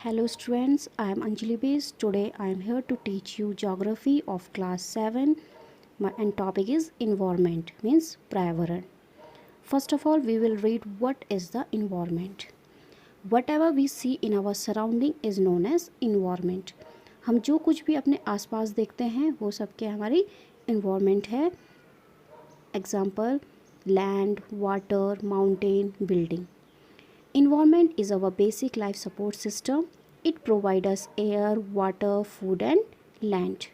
Hello students, I am Anjali Base. Today I am here to teach you geography of class 7 and topic is environment means पर्यावरण. First of all we will read what is the environment. Whatever we see in our surrounding is known as environment. हम जो कुछ भी अपने आसपास देखते हैं वो सब क्या हमारी environment है. Example land, water, mountain, building. Environment is our basic life support system. It provides us air, water, food and land.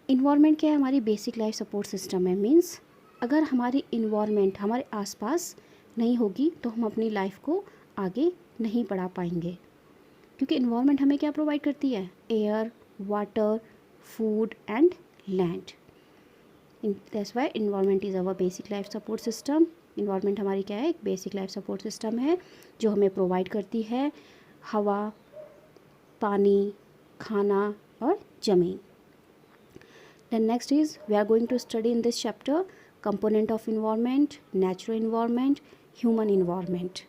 Environment क्या है? हमारी basic life support system है. Means अगर हमारी environment हमारे आसपास नहीं होगी तो हम अपनी life को आगे नहीं बढ़ा पाएंगे, क्योंकि environment हमें क्या provide करती है? Air, water, food and land. That's why environment is our basic life support system. Environment हमारी क्या है? एक बेसिक लाइफ सपोर्ट सिस्टम है जो हमें प्रोवाइड करती है हवा, पानी, खाना और ज़मीन. Then next is we are going to study in this chapter component of environment, natural environment, human environment.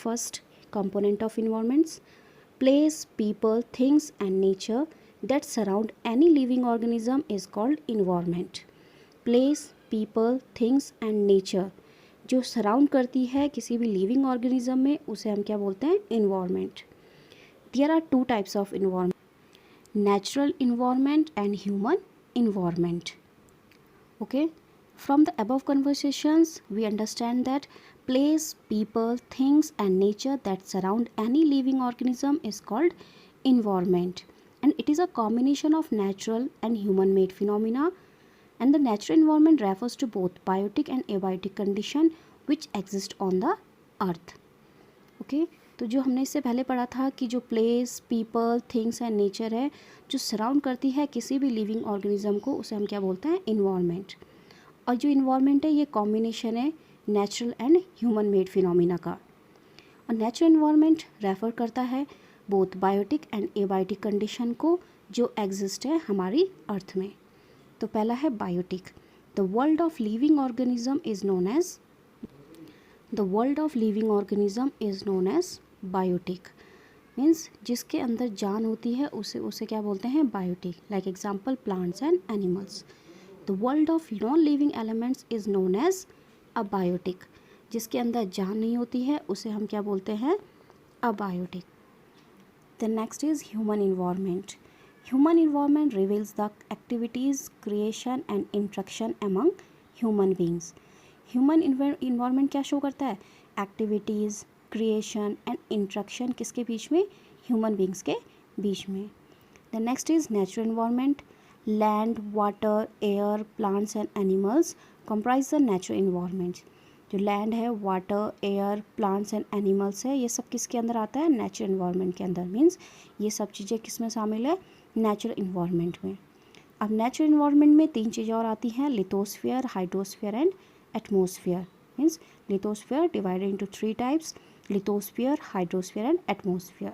First component of environments, place, people, things and nature that surround any living organism is called environment. Place, people, things and nature जो surround करती है किसी भी living organism में उसे हम क्या बोलते हैं? Environment. There are two types of environment, natural environment and human environment. Okay, from the above conversations we understand that place, people, things and nature that surround any living organism is called environment, and it is a combination of natural and human made phenomena. And the natural environment refers to both biotic and abiotic condition which exist on the earth. Okay, तो जो हमने इससे पहले पढ़ा था कि जो place, people, things and nature है जो सराउंड करती है किसी भी लिविंग ऑर्गेनिज्म को उसे हम क्या बोलते हैं? इन्वायरमेंट. और जो इन्वायरमेंट है ये कॉम्बिनेशन है natural and human made phenomena का. और नेचुरल इन्वायरमेंट रेफर करता है both biotic and abiotic condition को जो एग्जिस्ट है हमारी अर्थ में. तो पहला है biotic. The world of living organism is known as biotic. Means जिसके अंदर जान होती है उसे क्या बोलते हैं? Biotic. Like example plants and animals. The world of non living elements is known as abiotic. जिसके अंदर जान नहीं होती है उसे हम क्या बोलते हैं? Abiotic. The next is human environment. Human environment reveals the activities, creation and interaction among human beings. Human environment क्या शो करता है? Activities, creation and interaction किसके बीच में? Human beings के बीच में. The next is natural environment. Land, water, air, plants and animals comprise the natural environment. जो land है, water, air, plants and animals है, ये सब किसके अंदर आता है? नेचुरल इन्वायरमेंट के अंदर. मीन्स ये सब चीज़ें किस में शामिल है? नेचुरल इन्वायरमेंट में. अब नेचुरल इन्वायरमेंट में तीन चीज़ें और आती हैं, lithosphere, hydrosphere and atmosphere. Means lithosphere divided into three types, lithosphere, hydrosphere and atmosphere.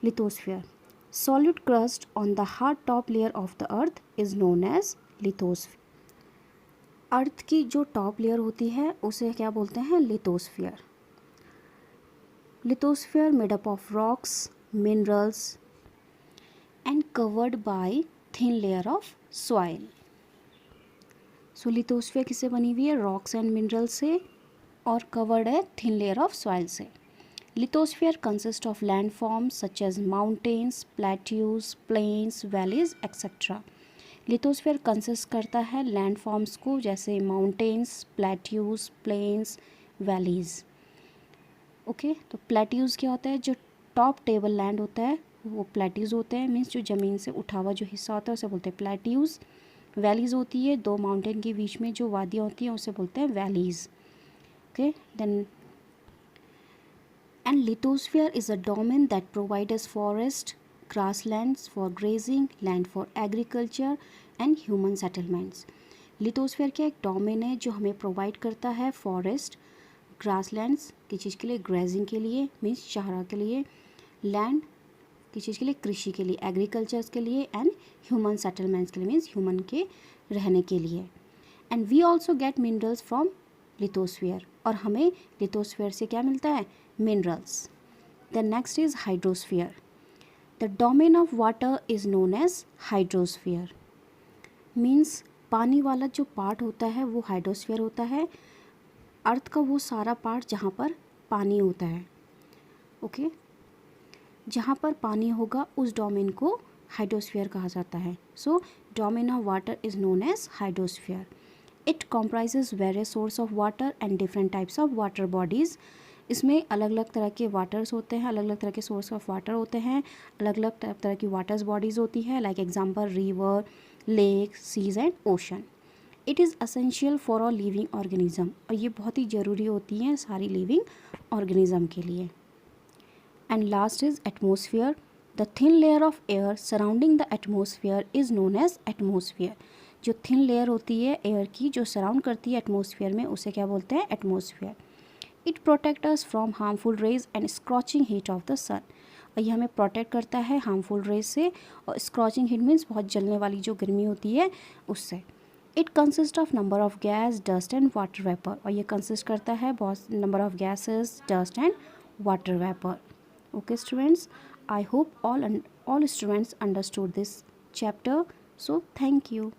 Lithosphere, solid crust on the hard top layer of the earth is known as lithosphere. Earth की जो top layer होती है उसे क्या बोलते हैं? Lithosphere. Lithosphere made up of rocks, minerals and covered by thin layer of soil. So lithosphere किससे बनी हुई है? रॉक्स एंड मिनरल से, और कवर्ड है थिन लेयर ऑफ सॉइल से. Lithosphere consist of land forms such as mountains, plateaus, plains, valleys etcetera. Lithosphere consist करता है लैंड फॉर्म्स को, जैसे mountains, plateaus, plains, valleys. Okay, तो प्लेट्यूज क्या होता है? जो टॉप टेबल लैंड होता है वो प्लेट्यूज होते हैं. मीन्स जो ज़मीन से उठा हुआ जो हिस्सा होता है उसे बोलते हैं प्लेट्यूज. वैलीज होती है दो माउंटेन के बीच में जो वादियाँ होती हैं उसे बोलते हैं valleys. Okay, then and lithosphere is a domain that provides forest, grasslands for grazing, land for agriculture and human settlements. Lithosphere क्या एक डोमेन है जो हमें प्रोवाइड करता है फॉरेस्ट, ग्रासलैंड्स की चीज़ के लिए, ग्रेजिंग के लिए मीन्स चारा के लिए, लैंड किस चीज़ के लिए? कृषि के लिए, एग्रीकल्चर्स के लिए, एंड ह्यूमन सेटलमेंट्स के लिए मीन्स ह्यूमन के रहने के लिए. And we also get minerals from lithosphere. और हमें लिथोस्फीयर से क्या मिलता है? Minerals. The next is hydrosphere. The domain of water is known as hydrosphere. Means पानी वाला जो पार्ट होता है वो हाइड्रोस्फीयर होता है, अर्थ का वो सारा पार्ट जहाँ पर पानी होता है, ओके जहाँ पर पानी होगा उस डोमेन को हाइड्रोस्फीयर कहा जाता है. So domain of water is known as hydrosphere. It comprises various source of water and different types of water bodies. इसमें अलग अलग तरह के वाटर्स होते हैं, अलग अलग तरह के सोर्स ऑफ वाटर होते हैं, अलग अलग तरह की वाटर्स बॉडीज़ होती है, like example river, lake, seas and ocean. It is essential for all living organism. और ये बहुत ही ज़रूरी होती हैं सारी लिविंग ऑर्गेनिज्म के लिए. And last is atmosphere. The thin layer of air surrounding the atmosphere is known as atmosphere. जो थिन लेयर होती है एयर की जो सराउंड करती है एटमोसफियर में, उसे क्या बोलते हैं? Atmosphere. It protect us from harmful rays and scorching heat of the sun. और ये हमें प्रोटेक्ट करता है हार्मफुल रेज से, और स्क्रॉचिंग हीट मीन्स बहुत जलने वाली जो गर्मी होती है उससे. It consist of number of gas, dust and water vapour. और ये कंसिस्ट करता है बहुत number of gases, dust and water vapour. Okay students, I hope all students understood this chapter. So thank you.